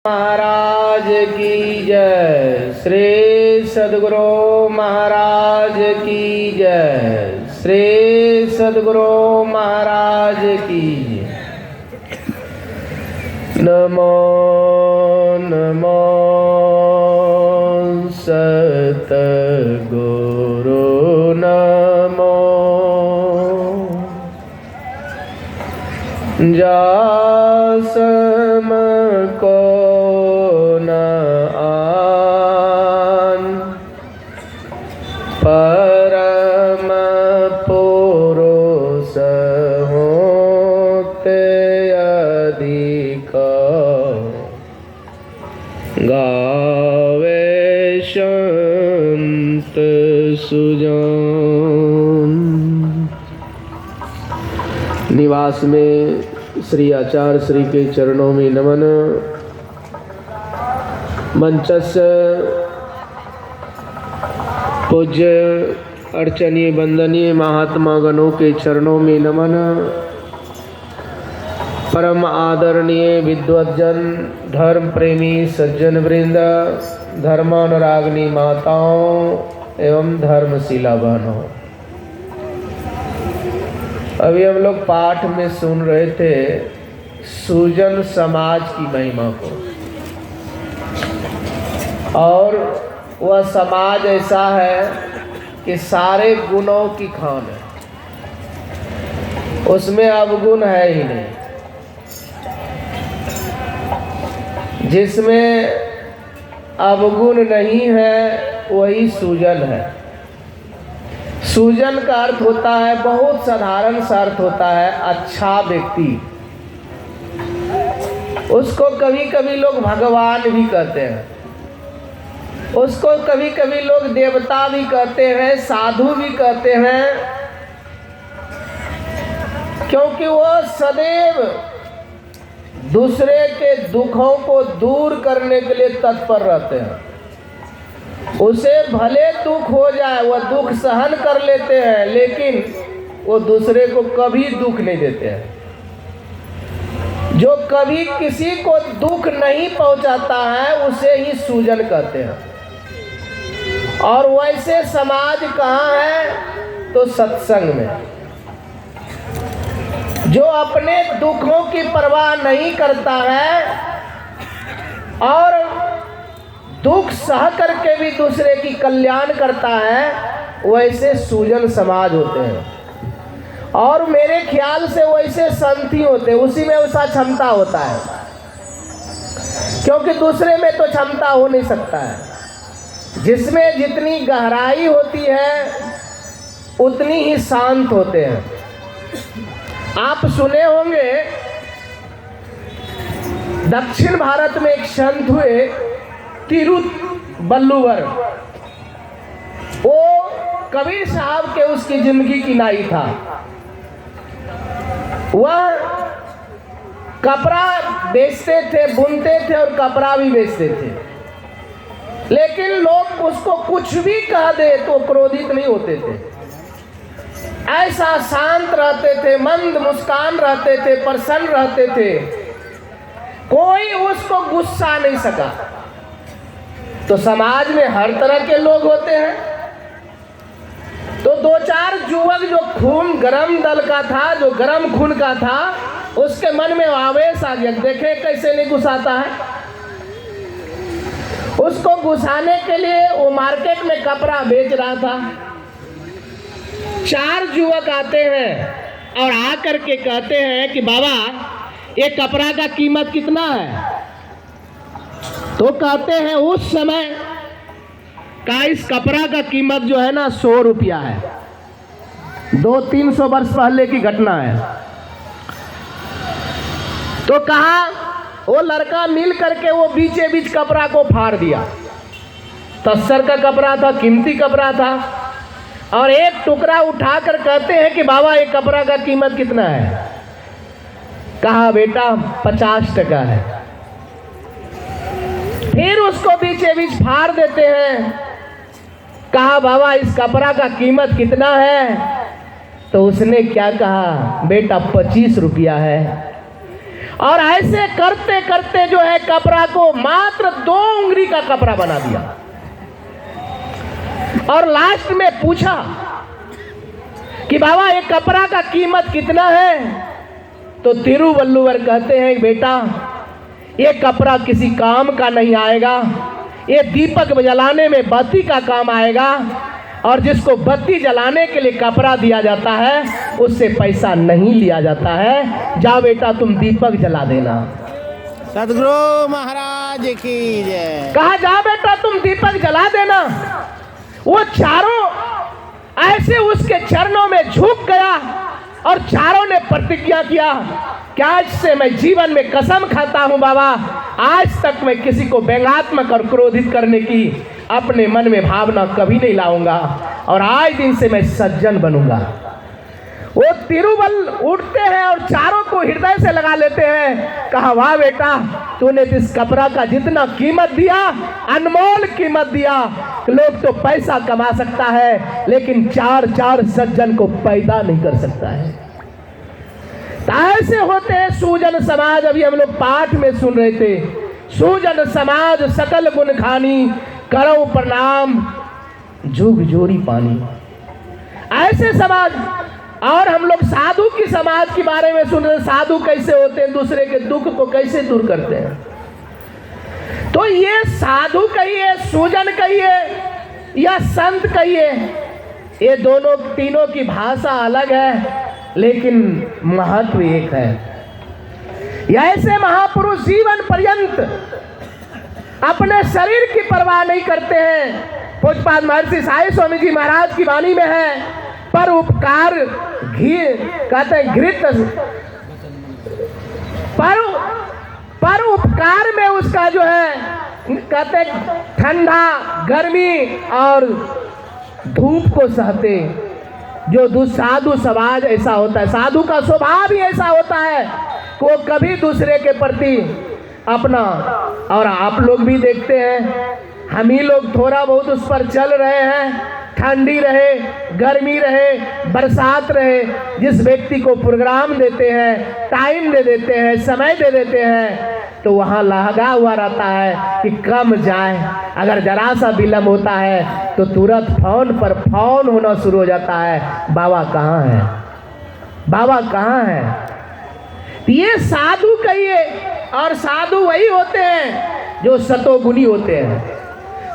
महाराज की जय। श्री सद्गुरु महाराज की जय। श्री सद्गुरु महाराज की जय। नमो नमो सतगुरु नमो। जासम को न आन परम पुरुष होते अधिक गावे संत सुजान। निवास में श्री आचार्य श्री के चरणों में नमन। मंचस्य पूज्य अर्चनीय वंदनीय महात्मा गणों के चरणों में नमन। परम आदरणीय विद्वज्जन धर्म प्रेमी सज्जन वृंद, धर्मानुरागिनी माताओं एवं धर्मशिला बहनों, अभी हम लोग पाठ में सुन रहे थे सुजन समाज की महिमा को, और वह समाज ऐसा है कि सारे गुणों की खान है, उसमें अवगुण है ही नहीं। जिसमें अवगुण नहीं है वही सुजन है। सुजन का अर्थ होता है, बहुत साधारण सा अर्थ होता है, अच्छा व्यक्ति। उसको कभी कभी लोग भगवान भी कहते हैं, उसको कभी कभी लोग देवता भी कहते हैं, साधु भी कहते हैं, क्योंकि वो सदैव दूसरे के दुखों को दूर करने के लिए तत्पर रहते हैं। उसे भले दुख हो जाए वह दुख सहन कर लेते हैं, लेकिन वो दूसरे को कभी दुख नहीं देते हैं। जो कभी किसी को दुख नहीं पहुंचाता है उसे ही सुजन कहते हैं। और वैसे समाज कहाँ है? तो सत्संग में। जो अपने दुखों की परवाह नहीं करता है और दुख सह करके भी दूसरे की कल्याण करता है, वैसे सुजन समाज होते हैं। और मेरे ख्याल से वैसे संत ही होते हैं, उसी में वैसा क्षमता होता है, क्योंकि दूसरे में तो क्षमता हो नहीं सकता है। जिसमें जितनी गहराई होती है उतनी ही शांत होते हैं। आप सुने होंगे दक्षिण भारत में एक संत हुए तिरुवल्लुवर। वो कबीर साहब के उसकी जिंदगी की नाई था। वह कपड़ा बेचते थे, बुनते थे और कपड़ा भी बेचते थे, लेकिन लोग उसको कुछ भी कह दे तो क्रोधित नहीं होते थे। ऐसा शांत रहते थे, मंद मुस्कान रहते थे, प्रसन्न रहते थे, कोई उसको गुस्सा नहीं सका। तो समाज में हर तरह के लोग होते हैं। तो दो चार युवक जो खून गरम दल का था, जो गरम खून का था, उसके मन में आवेश आ गया, देखे कैसे नहीं गुस्साता है। उसको गुस्साने के लिए वो मार्केट में कपड़ा बेच रहा था। चार युवक आते हैं और आकर के कहते हैं कि बाबा ये कपड़ा का कीमत कितना है? तो कहते हैं उस समय का इस कपड़ा का कीमत जो है ना 100 रुपया है। 200-300 वर्ष पहले की घटना है। तो कहा वो लड़का मिल करके वो बीचे बीच कपड़ा को फाड़ दिया। तस्सर का कपड़ा था, कीमती कपड़ा था, और एक टुकड़ा उठाकर कहते हैं कि बाबा ये कपड़ा का कीमत कितना है? कहा बेटा 50 टका है। फिर उसको बीचे बीच फाड़ देते हैं। कहा बाबा इस कपड़ा का कीमत कितना है? तो उसने क्या कहा? बेटा 25 रुपया है। और ऐसे करते करते जो है कपड़ा को मात्र 2 उंगली का कपड़ा बना दिया। और लास्ट में पूछा कि बाबा ये कपड़ा का कीमत कितना है? तो तिरुवल्लुवर कहते हैं बेटा ये कपड़ा किसी काम का नहीं आएगा, ये दीपक जलाने में बत्ती का काम आएगा, और जिसको बत्ती जलाने के लिए कपड़ा दिया जाता है उससे पैसा नहीं लिया जाता है। जाओ बेटा तुम दीपक जला देना। सदगुरु महाराज की जय। कहा जा बेटा तुम दीपक जला देना। वो चारों ऐसे उसके चरणों में झुक गया और चारों ने प्रतिज्ञा किया कि आज से मैं जीवन में कसम खाता हूं बाबा, आज तक मैं किसी को व्यंग्यात्मक और क्रोधित करने की अपने मन में भावना कभी नहीं लाऊंगा, और आज दिन से मैं सज्जन बनूंगा। वो तिरुवल उठते हैं और चारों को हृदय से लगा लेते हैं। कहा वाह बेटा तूने इस कपड़ा का जितना कीमत दिया, अनमोल कीमत दिया। लोग तो पैसा कमा सकता है लेकिन 4 सज्जन को पैदा नहीं कर सकता है। ऐसे होते हैं सूजन समाज। अभी हम लोग पाठ में सुन रहे थे, सूजन समाज सकल गुण खानी, करो प्रणाम जुग जोरी पानी। ऐसे समाज। और हम लोग साधु की समाज के बारे में सुन रहे हैं, साधु कैसे होते हैं, दूसरे के दुख को कैसे दूर करते हैं। तो ये साधु कहिए, सूजन कहिए या संत कहिए, ये दोनों तीनों की भाषा अलग है लेकिन महत्व एक है। ऐसे महापुरुष जीवन पर्यंत अपने शरीर की परवाह नहीं करते हैं। पूज्यपाद महर्षि साई स्वामी जी महाराज की वाणी में है, पर उपकार घी कहते हैं घृत, पर उपकार में उसका जो है कहते हैं ठंडा गर्मी और धूप को सहते। जो साधु समाज ऐसा होता है, साधु का स्वभाव ही ऐसा होता है कि वो कभी दूसरे के प्रति अपना, और आप लोग भी देखते हैं हम ही लोग थोड़ा बहुत उस पर चल रहे हैं, ठंडी रहे गर्मी रहे बरसात रहे, जिस व्यक्ति को प्रोग्राम देते हैं, टाइम दे देते हैं, समय दे देते हैं, तो वहाँ लगा हुआ रहता है कि कम जाए। अगर जरा सा विलम्ब होता है तो तुरंत फोन पर फोन होना शुरू हो जाता है, बाबा कहाँ है, बाबा कहाँ है। ये साधु कहिए, और साधु वही होते हैं जो सतोगुणी होते हैं,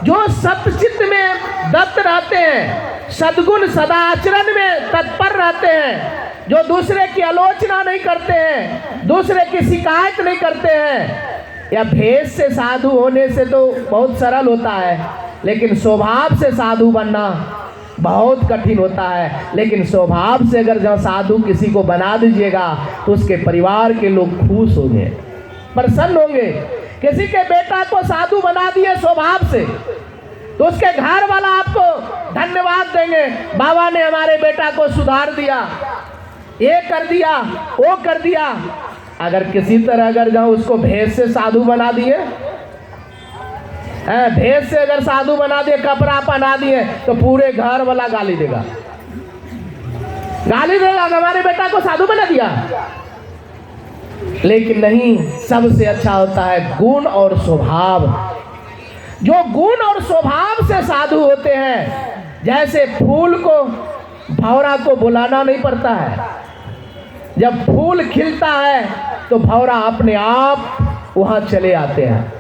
जो सतचित्त में दत्त रहते हैं, सद्गुण सदाचरण में तत्पर रहते हैं, जो दूसरे की आलोचना नहीं करते हैं, दूसरे की शिकायत नहीं करते हैं। या भेष से साधु होने से तो बहुत सरल होता है, लेकिन स्वभाव से साधु बनना बहुत कठिन होता है। लेकिन स्वभाव से अगर जहाँ साधु किसी को बना दीजिएगा तो उसके परिवार के लोग खुश होंगे, प्रसन्न होंगे। किसी के बेटा को साधु बना दिए स्वभाव से तो उसके घर वाला आपको धन्यवाद देंगे, बाबा ने हमारे बेटा को सुधार दिया, ये कर दिया, वो कर दिया। अगर किसी तरह अगर जहाँ उसको भेष से साधु बना दिए, भेष से अगर साधु बना दिए, कपड़ा पहना दिए, तो पूरे घर वाला गाली देगा, गाली देगा हमारे बेटा को साधु बना दिया। लेकिन नहीं, सबसे अच्छा होता है गुण और स्वभाव। जो गुण और स्वभाव से साधु होते हैं, जैसे फूल को भौरा को बुलाना नहीं पड़ता है, जब फूल खिलता है तो भौरा अपने आप वहां चले आते हैं।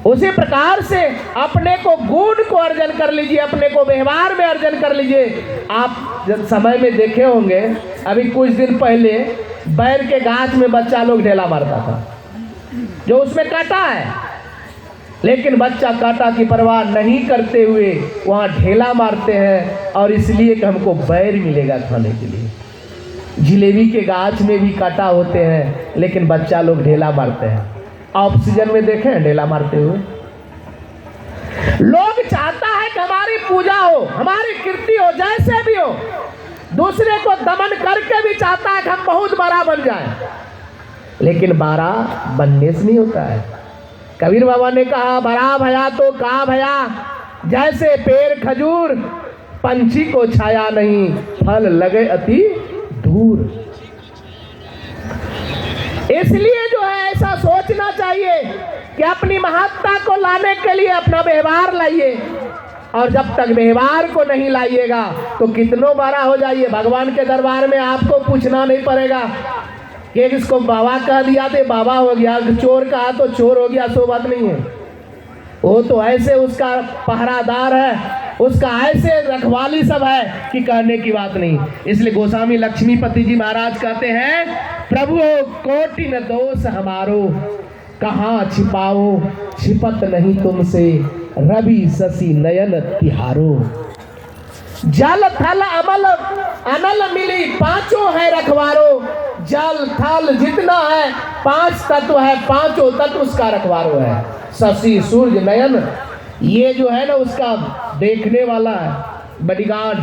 उसी प्रकार से अपने को गुण को अर्जन कर लीजिए, अपने को व्यवहार में अर्जन कर लीजिए। आप जब समय में देखे होंगे, अभी कुछ दिन पहले बैर के गाछ में बच्चा लोग ढेला मारता था, जो उसमें कांटा है, लेकिन बच्चा कांटा की परवाह नहीं करते हुए वहाँ ढेला मारते हैं, और इसलिए कि हमको बैर मिलेगा खाने के लिए। जिलेबी के गाछ में भी कांटा होते हैं, लेकिन बच्चा लोग ढेला मारते हैं। ऑक्सीजन में देखे हैं ढेला मारते हुए। लोग चाहता है कि हमारी पूजा हो, हमारी कीर्ति हो, जैसे भी हो। दूसरे को दमन करके भी चाहता है कि हम बहुत बड़ा बन जाए, लेकिन बड़ा बनने से नहीं होता है। कबीर बाबा ने कहा, बड़ा भया तो का भया, जैसे पेड़ खजूर, पंछी को छाया नहीं, फल लगे अति दूर। इसलिए जो है लाइए कि अपनी महत्ता को लाने के लिए अपना व्यवहार लाइए। और जब तक व्यवहार को नहीं लाइएगा तो कितनों बड़ा हो जाइए, भगवान के दरबार में आपको पूछना नहीं पड़ेगा कि इसको बाबा कह दिया तो बाबा हो गया, चोर कहा तो चोर हो गया, सो बात नहीं है। वो तो ऐसे उसका पहरादार है, उसका ऐसे रखवाली सब है कि कहने की बात नहीं। इसलिए गोस्वामी लक्ष्मीपति जी महाराज कहते हैं, प्रभु कोटि न दोष हमारो, कहाँ छिपाओ छिपत नहीं तुमसे, रवि शशि नयन तिहारो। जल थल अमल अनल मिली, पांचों है रखवारो। जल थल जितना है, पांच तत्व है, पांचों तत्व उसका रखवारो है। शशि सूर्य नयन, ये जो है ना उसका देखने वाला है, बॉडीगार्ड।